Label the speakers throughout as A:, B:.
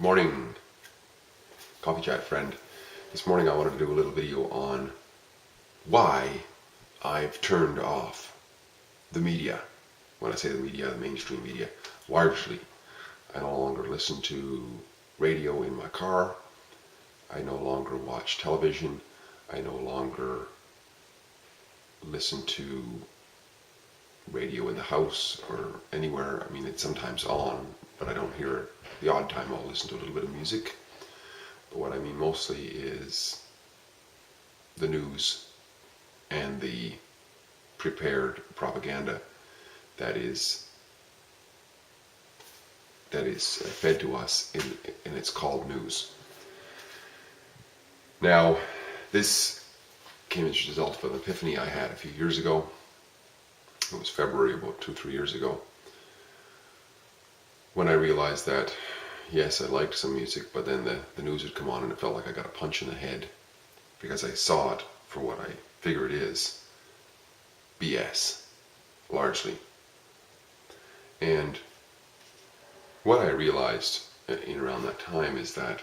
A: Morning, Coffee Chat friend. This morning I wanted to do a little video on why I've turned off the media. When I say the media, the mainstream media, largely. I no longer listen to radio in my car. I no longer watch television. I no longer listen to radio in the house or anywhere. I mean, it's sometimes on, but I don't hear it. The odd time I'll listen to a little bit of music. But what I mean mostly is the news and the prepared propaganda that is fed to us and it's called news. Now, this came as a result of an epiphany I had a few years ago. It was February, about 2-3 years ago, when I realized that, yes, I liked some music, but then the news would come on and it felt like I got a punch in the head because I saw it for what I figure it is, BS, largely. And what I realized in around that time is that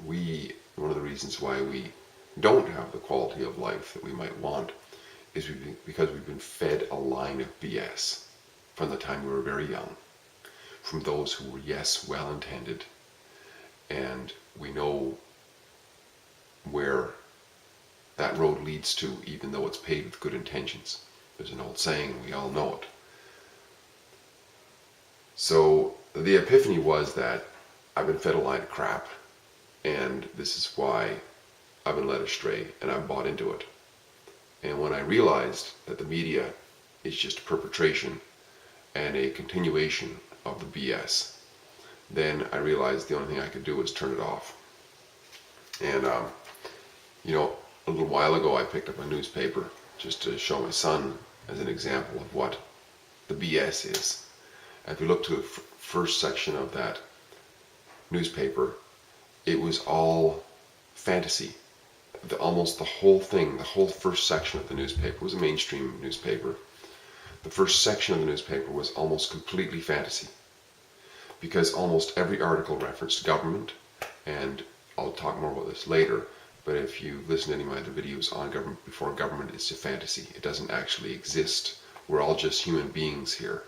A: one of the reasons why we don't have the quality of life that we might want is because we've been fed a line of BS from the time we were very young, from those who were, yes, well-intended, and we know where that road leads to, even though it's paved with good intentions. There's an old saying, and we all know it. So the epiphany was that I've been fed a line of crap, and this is why I've been led astray, and I've bought into it. And when I realized that the media is just a perpetration and a continuation of the BS, then I realized the only thing I could do was turn it off. And, a little while ago I picked up a newspaper just to show my son as an example of what the BS is. And if you look to the first section of that newspaper, it was all fantasy. Almost the whole thing, the whole first section of the newspaper was a mainstream newspaper. The first section of the newspaper was almost completely fantasy, because almost every article referenced government, and I'll talk more about this later, but if you listen to any of my other videos on government before, government is a fantasy. It doesn't actually exist. We're all just human beings here,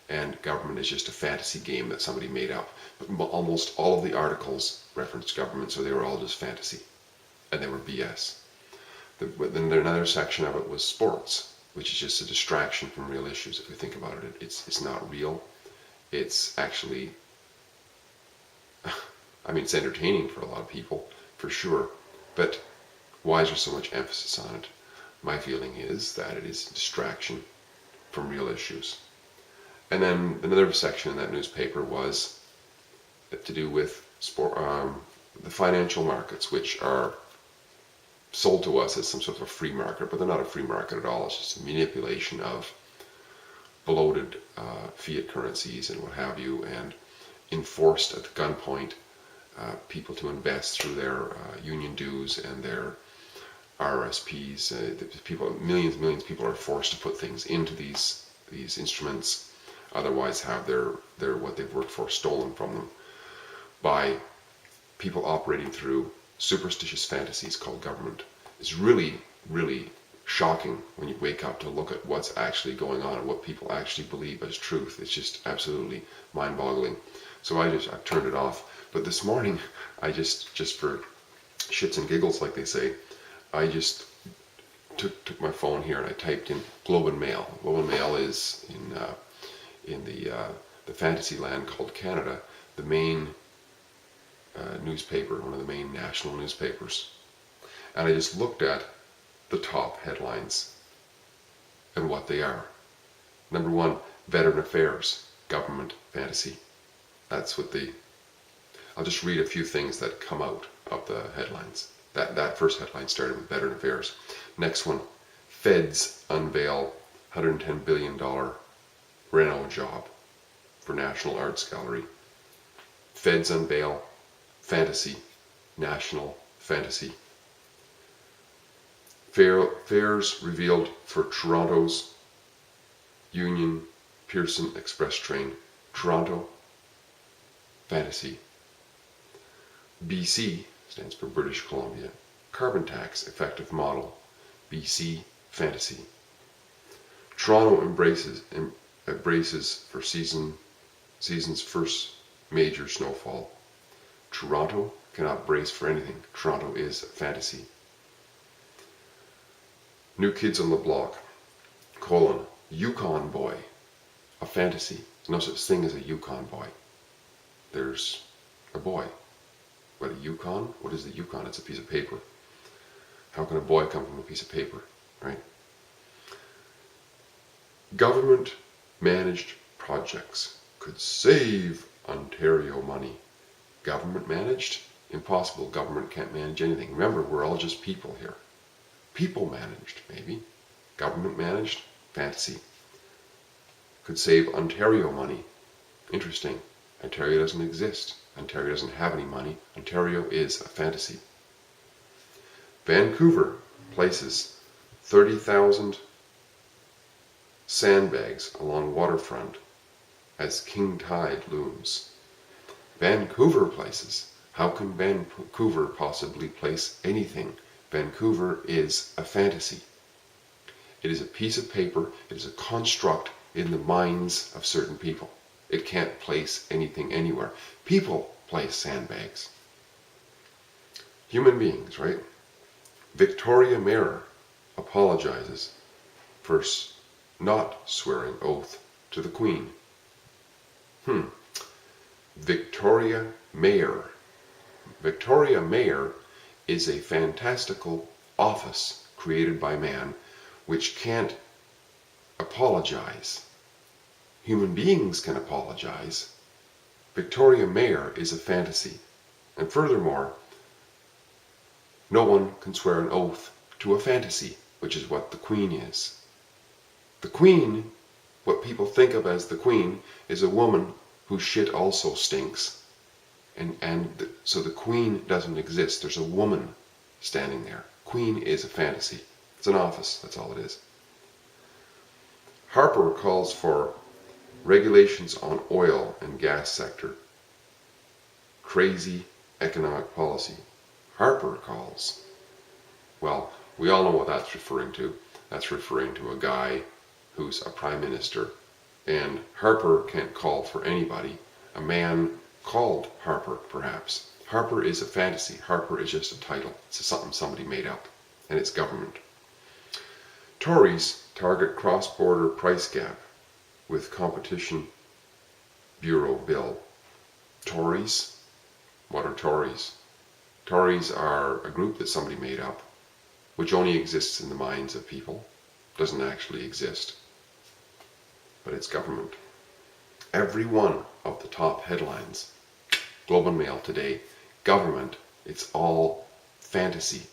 A: and government is just a fantasy game that somebody made up. But almost all of the articles referenced government, so they were all just fantasy, and they were BS. Then another section of it was sports, which is just a distraction from real issues. If you think about it, it's not real. It's actually, it's entertaining for a lot of people, for sure, but why is there so much emphasis on it? My feeling is that it is a distraction from real issues. And then another section in that newspaper was to do with the financial markets, which are sold to us as some sort of a free market, but they're not a free market at all. It's just a manipulation of bloated fiat currencies and what have you, and enforced at gunpoint people to invest through their union dues and their RRSPs. Millions of people are forced to put things into these instruments, otherwise have their what they've worked for stolen from them by people operating through superstitious fantasies called government. It's really, really shocking when you wake up to look at what's actually going on and what people actually believe as truth. It's just absolutely mind-boggling. So I've turned it off. But this morning, I just for shits and giggles, like they say, I just took my phone here and I typed in Globe and Mail. Globe and Mail is in the fantasy land called Canada, the main newspaper, one of the main national newspapers. And I just looked at the top headlines and what they are. Number one, Veteran Affairs, Government Fantasy. That's what I'll just read a few things that come out of the headlines. That first headline started with Veteran Affairs. Next one, Feds unveil $110 billion reno job for National Arts Gallery. Feds unveil fantasy, national fantasy. Fares revealed for Toronto's Union Pearson Express train. Toronto, fantasy. BC stands for British Columbia. Carbon tax, effective model. BC, fantasy. Toronto embraces for season's first major snowfall. Toronto cannot brace for anything. Toronto is fantasy. New Kids on the Block, Yukon Boy, a fantasy. There's no such thing as a Yukon boy. There's a boy. But a Yukon? What is the Yukon? It's a piece of paper. How can a boy come from a piece of paper, right? Government managed projects could save Ontario money. Government managed? Impossible. Government can't manage anything. Remember, we're all just people here. People managed, maybe. Government managed? Fantasy. Could save Ontario money. Interesting. Ontario doesn't exist. Ontario doesn't have any money. Ontario is a fantasy. Vancouver places 30,000 sandbags along waterfront as king tide looms. Vancouver places. How can Vancouver possibly place anything? Vancouver is a fantasy. It is a piece of paper. It is a construct in the minds of certain people. It can't place anything anywhere. People place sandbags. Human beings, right? Victoria Mayer apologizes for not swearing oath to the Queen. Victoria Mayer. Victoria Mayer is a fantastical office created by man which can't apologize. Human beings can apologize. Victoria Mayer is a fantasy. And furthermore, no one can swear an oath to a fantasy, which is what the Queen is. The Queen, what people think of as the Queen, is a woman whose shit also stinks. So the Queen doesn't exist. There's a woman standing there. Queen is a fantasy. It's an office. That's all it is. Harper calls for regulations on oil and gas sector. Crazy economic policy. Harper calls. Well, we all know what that's referring to. That's referring to a guy who's a prime minister. And Harper can't call for anybody. A man called Harper, perhaps. Harper is a fantasy. Harper is just a title. It's something somebody made up. And it's government. Tories target cross-border price gap with Competition Bureau bill. Tories? What are Tories? Tories are a group that somebody made up, which only exists in the minds of people, doesn't actually exist. But it's government. Every one of the top headlines, Globe and Mail today, government, it's all fantasy.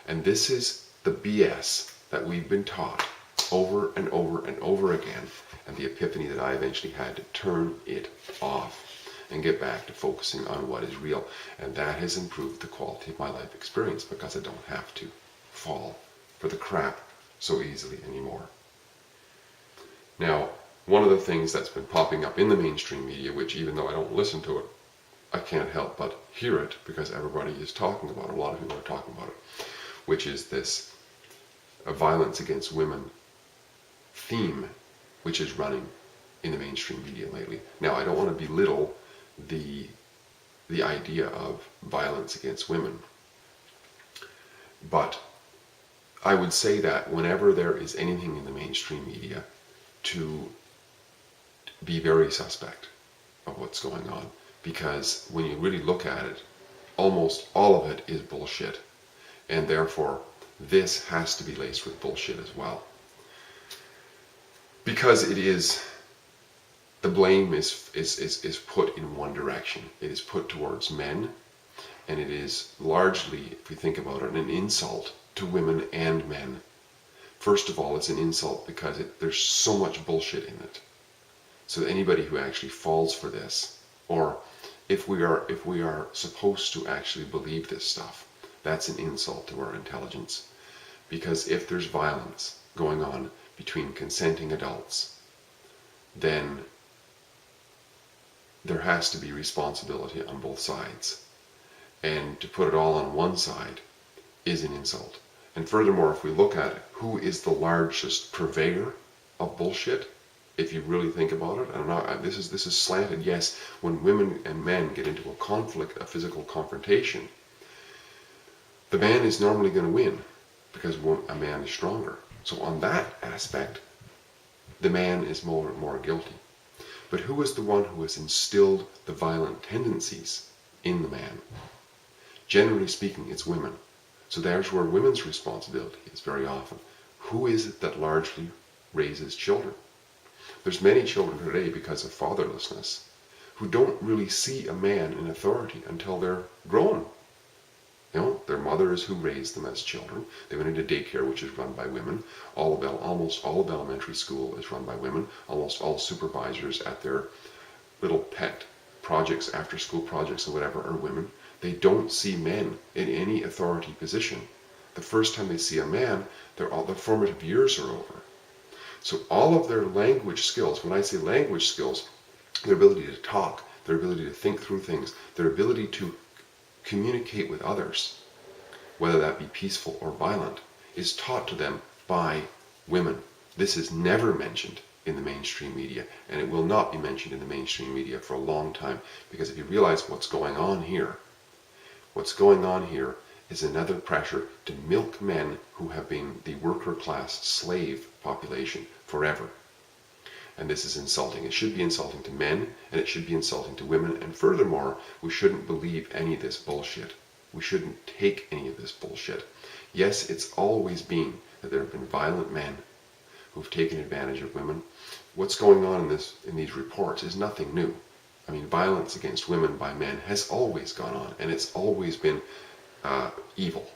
A: And this is the BS that we've been taught over and over and over again, and the epiphany that I eventually had to turn it off and get back to focusing on what is real. And that has improved the quality of my life experience because I don't have to fall for the crap so easily anymore. Now, one of the things that's been popping up in the mainstream media, which even though I don't listen to it, I can't help but hear it because everybody is talking about it, a lot of people are talking about it, which is this violence against women theme, which is running in the mainstream media lately. Now, I don't want to belittle the idea of violence against women, but I would say that whenever there is anything in the mainstream media, to be very suspect of what's going on, because when you really look at it, almost all of it is bullshit, and therefore this has to be laced with bullshit as well, because it is, the blame is put in one direction. It is put towards men, and it is largely, if we think about it, an insult to women and men. First of all, it's an insult because there's so much bullshit in it. So anybody who actually falls for this, or if we are supposed to actually believe this stuff, that's an insult to our intelligence. Because if there's violence going on between consenting adults, then there has to be responsibility on both sides. And to put it all on one side is an insult. And furthermore, if we look at who is the largest purveyor of bullshit, if you really think about it, this is slanted. Yes, when women and men get into a conflict, a physical confrontation, the man is normally going to win because a man is stronger. So on that aspect, the man is more guilty. But who is the one who has instilled the violent tendencies in the man? Generally speaking, it's women. So there's where women's responsibility is very often. Who is it that largely raises children? There's many children today, because of fatherlessness, who don't really see a man in authority until they're grown. You know, their mothers who raised them as children. They went into daycare, which is run by women. Almost all of elementary school is run by women. Almost all supervisors at their little pet projects, after school projects or whatever, are women. They don't see men in any authority position. The first time they see a man, their formative years are over. So all of their language skills, when I say language skills, their ability to talk, their ability to think through things, their ability to communicate with others, whether that be peaceful or violent, is taught to them by women. This is never mentioned in the mainstream media, and it will not be mentioned in the mainstream media for a long time, because if you realize what's going on here is another pressure to milk men who have been the worker class slave population forever. And this is insulting. It should be insulting to men, and it should be insulting to women. And furthermore, we shouldn't believe any of this bullshit. We shouldn't take any of this bullshit. Yes, it's always been that there have been violent men who've taken advantage of women. What's going on in these reports is nothing new. I mean, violence against women by men has always gone on, and it's always been evil.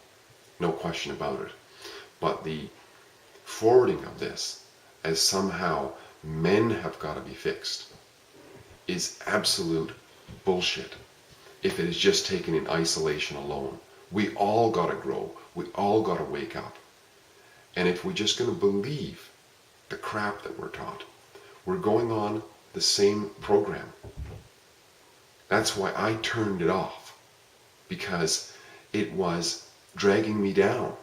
A: No question about it. But the forwarding of this as somehow men have got to be fixed is absolute bullshit. If it is just taken in isolation alone, we all got to grow. We all got to wake up. And if we're just going to believe the crap that we're taught, we're going on the same program. That's why I turned it off, because it was dragging me down.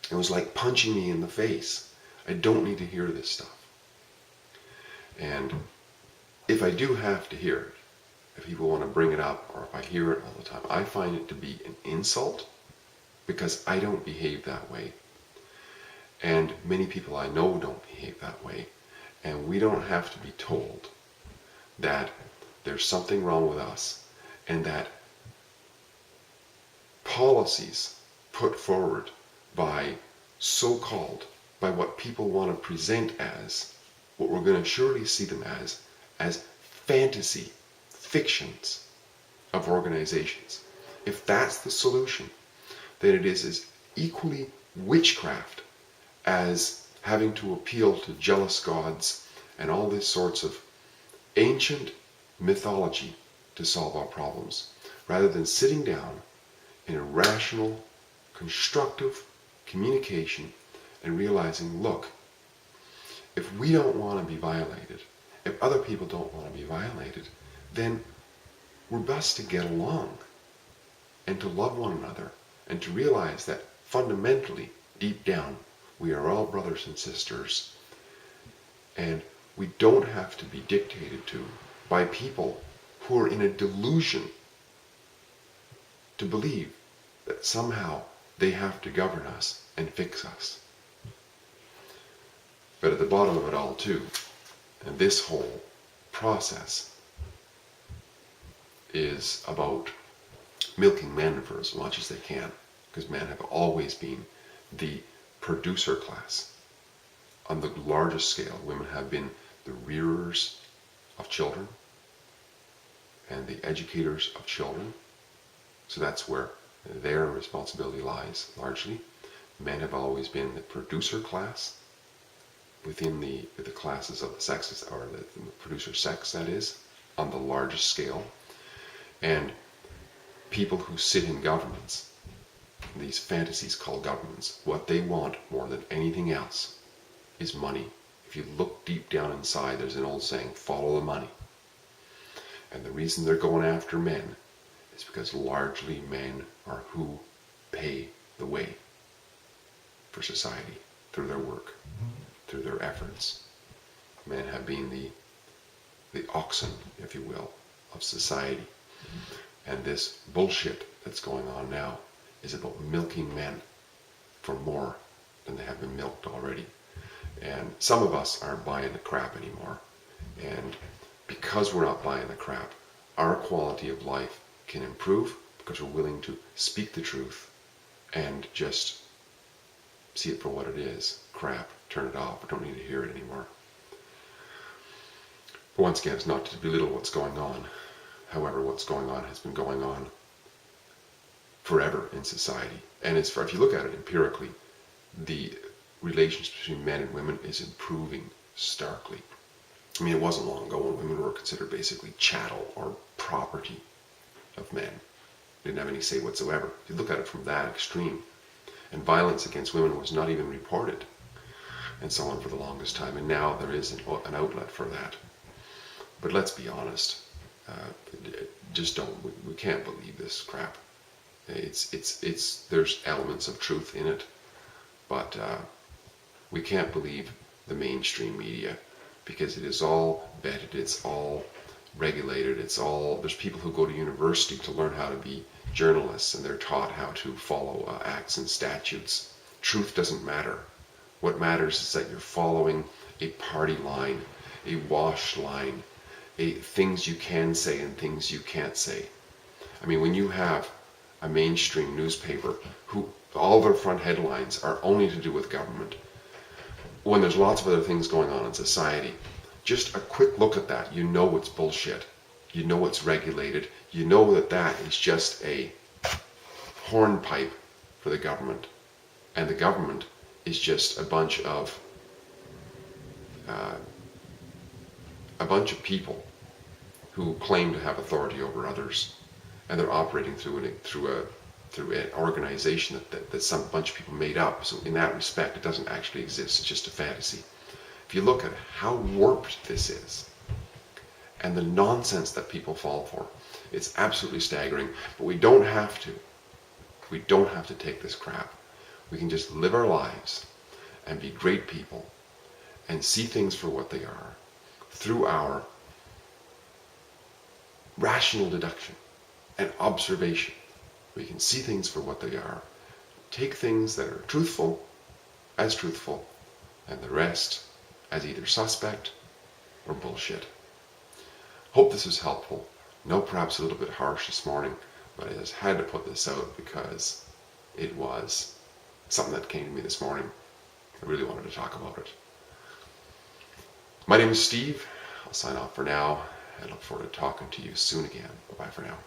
A: It was like punching me in the face. I don't need to hear this stuff. And if I do have to hear it, if people want to bring it up, or if I hear it all the time, I find it to be an insult, because I don't behave that way. And many people I know don't behave that way. And we don't have to be told that there's something wrong with us, and that policies put forward by by what people want to present as, what we're going to surely see them as fantasy, fictions of organizations. If that's the solution, then it is as equally witchcraft as having to appeal to jealous gods and all these sorts of ancient mythology to solve our problems, rather than sitting down in a rational, constructive communication and realizing, look, if we don't want to be violated, if other people don't want to be violated, then we're best to get along and to love one another and to realize that fundamentally, deep down, we are all brothers and sisters, and we don't have to be dictated to by people who are in a delusion to believe that somehow they have to govern us and fix us. But at the bottom of it all too, and this whole process is about milking men for as much as they can, because men have always been the producer class. On the largest scale, women have been the rearers of children and the educators of children. So that's where their responsibility lies, largely. Men have always been the producer class within the classes of the sexes, or the producer sex, that is, on the largest scale. And people who sit in governments, these fantasies called governments, what they want more than anything else is money. If you look deep down inside, there's an old saying, follow the money. And the reason they're going after men is because largely men are who pay the way for society through their work, through their efforts. Men have been the oxen, if you will, of society. And this bullshit that's going on now is about milking men for more than they have been milked already. And some of us aren't buying the crap anymore. And because we're not buying the crap, our quality of life can improve because we're willing to speak the truth and just see it for what it is. Crap, turn it off. We don't need to hear it anymore. But once again, it's not to belittle what's going on. However, what's going on has been going on forever in society. And if you look at it empirically, the relationship between men and women is improving starkly. I mean, it wasn't long ago when women were considered basically chattel or property of men. They didn't have any say whatsoever. If you look at it from that extreme, and violence against women was not even reported, and so on for the longest time. And now there is an outlet for that. But let's be honest, just don't. We can't believe this crap. There's elements of truth in it, but we can't believe the mainstream media because it is all vetted, it's all regulated, there's people who go to university to learn how to be journalists and they're taught how to follow acts and statutes. Truth doesn't matter. What matters is that you're following a party line, a wash line, things you can say and things you can't say. I mean, when you have a mainstream newspaper who all their front headlines are only to do with government, when there's lots of other things going on in society, just a quick look at that, you know it's bullshit. You know it's regulated. You know that is just a hornpipe for the government. And the government is just a bunch of people who claim to have authority over others, and they're operating through an organization that some bunch of people made up. So in that respect, it doesn't actually exist. It's just a fantasy. If you look at how warped this is, and the nonsense that people fall for, it's absolutely staggering. But we don't have to. We don't have to take this crap. We can just live our lives and be great people and see things for what they are through our rational deduction and observation. We can see things for what they are, take things that are truthful, and the rest as either suspect or bullshit. Hope this was helpful. No, perhaps a little bit harsh this morning, but I just had to put this out because it was something that came to me this morning. I really wanted to talk about it. My name is Steve. I'll sign off for now and look forward to talking to you soon again. Bye-bye for now.